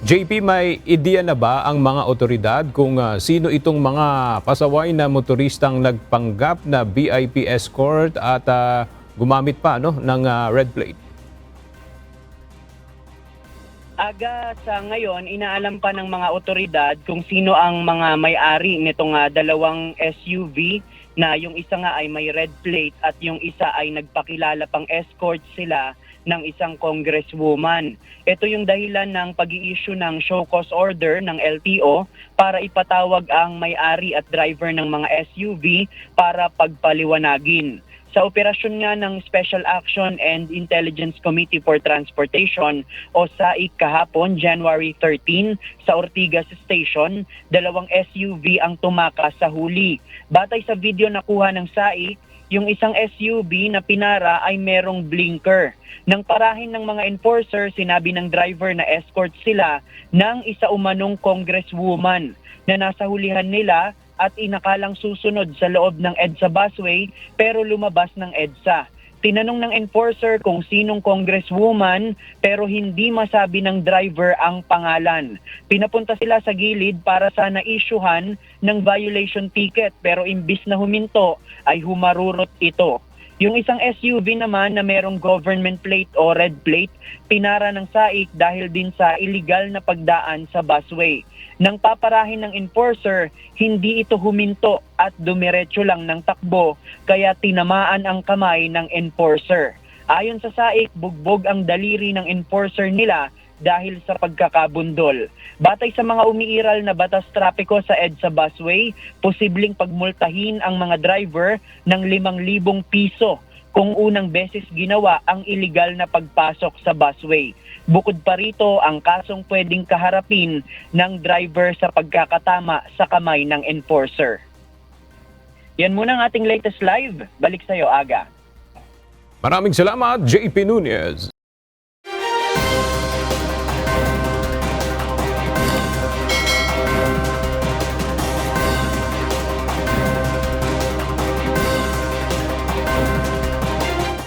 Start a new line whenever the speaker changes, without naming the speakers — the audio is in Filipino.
JP, may ideya na ba ang mga otoridad kung sino itong mga pasaway na motoristang nagpanggap na VIP escort at gumamit pa ng red plate?
Aga sa ngayon, inaalam pa ng mga otoridad kung sino ang mga may-ari nitong dalawang SUV na yung isa nga ay may red plate at yung isa ay nagpakilala pang escort sila ng isang congresswoman. Ito yung dahilan ng pag-i-issue ng show cause order ng LTO para ipatawag ang may-ari at driver ng mga SUV para pagpaliwanagin. Sa operasyon nga ng Special Action and Intelligence Committee for Transportation o SAIC kahapon, January 13, sa Ortigas Station, dalawang SUV ang tumakas sa huli. Batay sa video na kuha ng SAIC, yung isang SUV na pinara ay merong blinker. Nang parahin ng mga enforcer, sinabi ng driver na escort sila ng isa umanong congresswoman na nasa hulihan nila at inakalang susunod sa loob ng EDSA busway pero lumabas ng EDSA. Tinanong ng enforcer kung sinong congresswoman pero hindi masabi ng driver ang pangalan. Pinapunta sila sa gilid para sana isyuhan ng violation ticket pero imbis na huminto ay humarurot ito. Yung isang SUV naman na merong government plate o red plate, pinara ng SAIC dahil din sa illegal na pagdaan sa busway. Nang paparahin ng enforcer, hindi ito huminto at dumiretso lang ng takbo kaya tinamaan ang kamay ng enforcer. Ayon sa SAIC, bugbog ang daliri ng enforcer nila dahil sa pagkakabundol. Batay sa mga umiiral na batas trapiko sa EDSA busway, posibleng pagmultahin ang mga driver ng 5,000 piso kung unang beses ginawa ang iligal na pagpasok sa busway. Bukod pa rito ang kasong pwedeng kaharapin ng driver sa pagkakatama sa kamay ng enforcer. Yan muna ang ating latest live. Balik sa'yo, Aga.
Maraming salamat, JP Nunez.